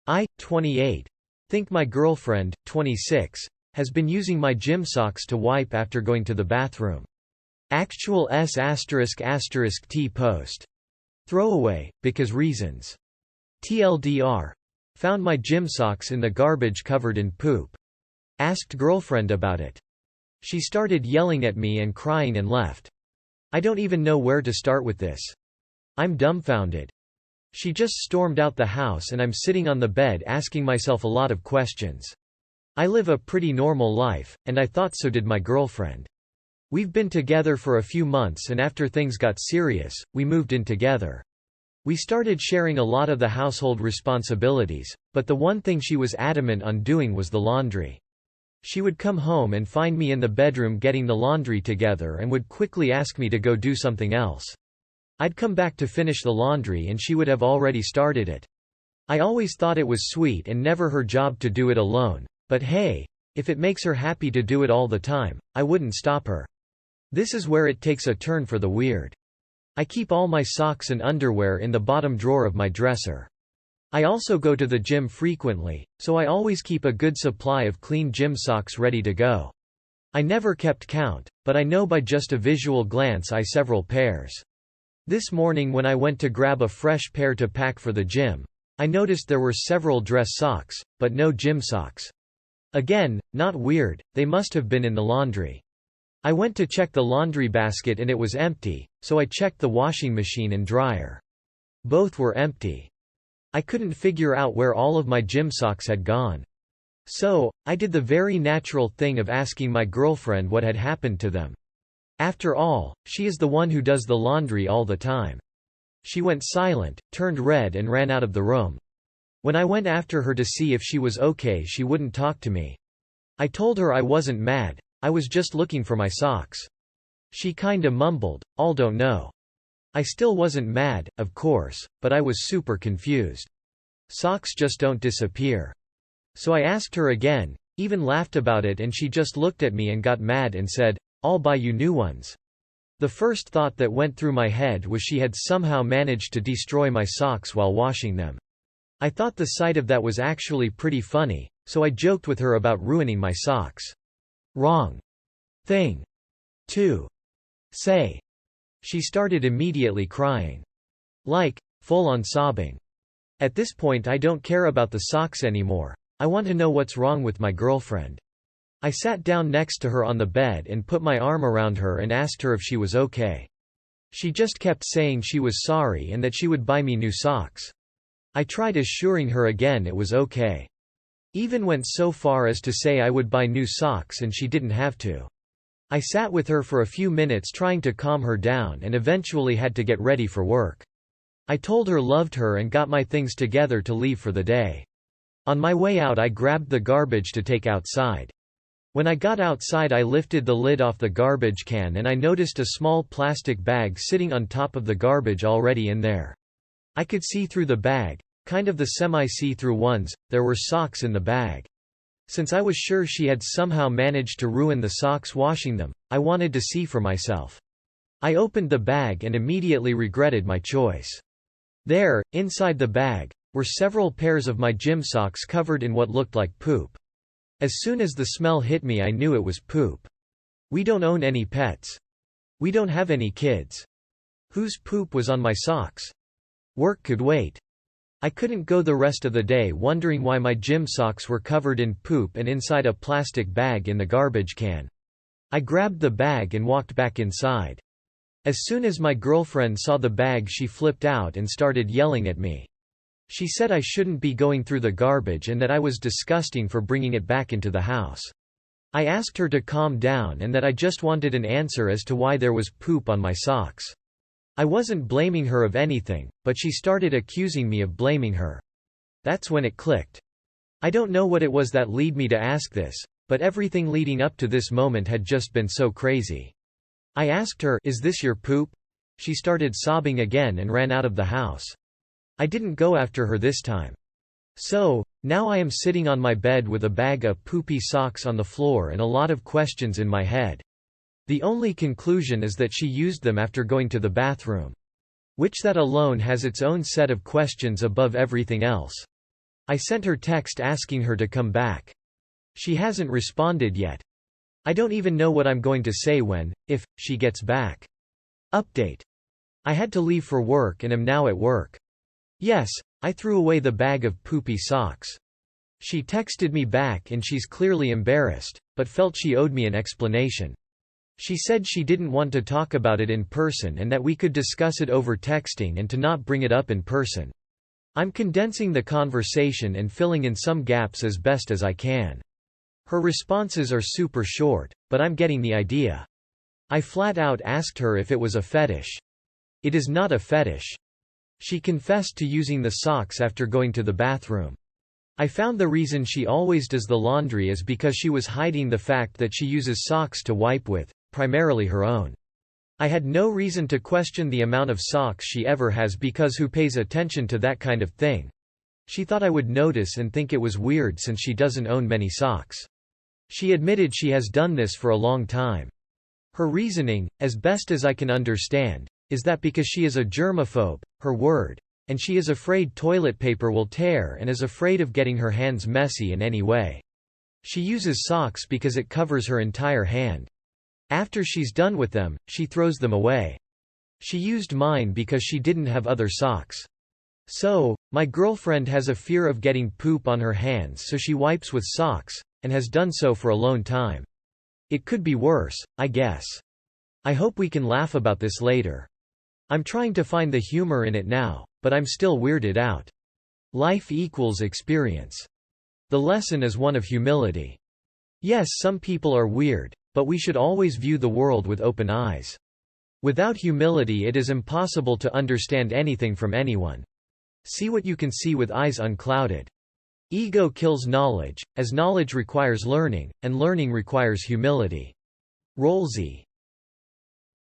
I, 28, think my girlfriend, 26, has been using my gym socks to wipe after going to the bathroom. Actual S***T post. Throwaway, because reasons. TLDR. Found my gym socks in the garbage covered in poop. Asked girlfriend about it. She started yelling at me and crying and left. I don't even know where to start with this. I'm dumbfounded. She just stormed out the house and I'm sitting on the bed asking myself a lot of questions. I live a pretty normal life, and I thought so did my girlfriend. We've been together for a few months and after things got serious, we moved in together. We started sharing a lot of the household responsibilities, but the one thing she was adamant on doing was the laundry. She would come home and find me in the bedroom getting the laundry together and would quickly ask me to go do something else. I'd come back to finish the laundry and she would have already started it. I always thought it was sweet and never her job to do it alone, but hey, if it makes her happy to do it all the time, I wouldn't stop her. This is where it takes a turn for the weird. I keep all my socks and underwear in the bottom drawer of my dresser. I also go to the gym frequently, so I always keep a good supply of clean gym socks ready to go. I never kept count, but I know by just a visual glance I several pairs. This morning when I went to grab a fresh pair to pack for the gym, I noticed there were several dress socks, but no gym socks. Again, not weird, they must have been in the laundry. I went to check the laundry basket and it was empty, so I checked the washing machine and dryer. Both were empty. I couldn't figure out where all of my gym socks had gone. So, I did the very natural thing of asking my girlfriend what had happened to them. After all, she is the one who does the laundry all the time. She went silent, turned red and ran out of the room. When I went after her to see if she was okay, she wouldn't talk to me. I told her I wasn't mad, I was just looking for my socks. She kinda mumbled, "I'll don't know." I still wasn't mad, of course, but I was super confused. Socks just don't disappear. So I asked her again, even laughed about it, and she just looked at me and got mad and said, "I'll buy you new ones." The first thought that went through my head was she had somehow managed to destroy my socks while washing them. I thought the sight of that was actually pretty funny, so I joked with her about ruining my socks. Wrong thing to say. She started immediately crying. Like, full-on sobbing. At this point I don't care about the socks anymore. I want to know what's wrong with my girlfriend. I sat down next to her on the bed and put my arm around her and asked her if she was okay. She just kept saying she was sorry and that she would buy me new socks. I tried assuring her again it was okay. Even went so far as to say I would buy new socks and she didn't have to. I sat with her for a few minutes trying to calm her down and eventually had to get ready for work. I told her loved her and got my things together to leave for the day. On my way out I grabbed the garbage to take outside. When I got outside I lifted the lid off the garbage can and I noticed a small plastic bag sitting on top of the garbage already in there. I could see through the bag, kind of the semi-see-through ones. There were socks in the bag. Since I was sure she had somehow managed to ruin the socks washing them, I wanted to see for myself. I opened the bag and immediately regretted my choice. There, inside the bag, were several pairs of my gym socks covered in what looked like poop. As soon as the smell hit me I knew it was poop. We don't own any pets. We don't have any kids. Whose poop was on my socks? Work could wait. I couldn't go the rest of the day wondering why my gym socks were covered in poop and inside a plastic bag in the garbage can. I grabbed the bag and walked back inside. As soon as my girlfriend saw the bag she flipped out and started yelling at me. She said I shouldn't be going through the garbage and that I was disgusting for bringing it back into the house. I asked her to calm down and that I just wanted an answer as to why there was poop on my socks. I wasn't blaming her of anything, but she started accusing me of blaming her. That's when it clicked. I don't know what it was that led me to ask this, but everything leading up to this moment had just been so crazy. I asked her, "Is this your poop?" She started sobbing again and ran out of the house. I didn't go after her this time. So, now I am sitting on my bed with a bag of poopy socks on the floor and a lot of questions in my head. The only conclusion is that she used them after going to the bathroom. Which that alone has its own set of questions above everything else. I sent her text asking her to come back. She hasn't responded yet. I don't even know what I'm going to say when, if, she gets back. Update. I had to leave for work and am now at work. Yes, I threw away the bag of poopy socks. She texted me back and she's clearly embarrassed, but felt she owed me an explanation. She said she didn't want to talk about it in person and that we could discuss it over texting and to not bring it up in person. I'm condensing the conversation and filling in some gaps as best as I can. Her responses are super short, but I'm getting the idea. I flat out asked her if it was a fetish. It is not a fetish. She confessed to using the socks after going to the bathroom. I found the reason she always does the laundry is because she was hiding the fact that she uses socks to wipe with, primarily her own. I had no reason to question the amount of socks she ever has because who pays attention to that kind of thing? She thought I would notice and think it was weird since she doesn't own many socks. She admitted she has done this for a long time. Her reasoning, as best as I can understand, is that because she is a germaphobe, her word, and she is afraid toilet paper will tear and is afraid of getting her hands messy in any way. She uses socks because it covers her entire hand. After she's done with them, she throws them away. She used mine because she didn't have other socks. So, my girlfriend has a fear of getting poop on her hands, so she wipes with socks, and has done so for a long time. It could be worse, I guess. I hope we can laugh about this later. I'm trying to find the humor in it now, but I'm still weirded out. Life equals experience. The lesson is one of humility. Yes, some people are weird, but we should always view the world with open eyes. Without humility it is impossible to understand anything from anyone. See what you can see with eyes unclouded. Ego kills knowledge, as knowledge requires learning, and learning requires humility. Rolsey.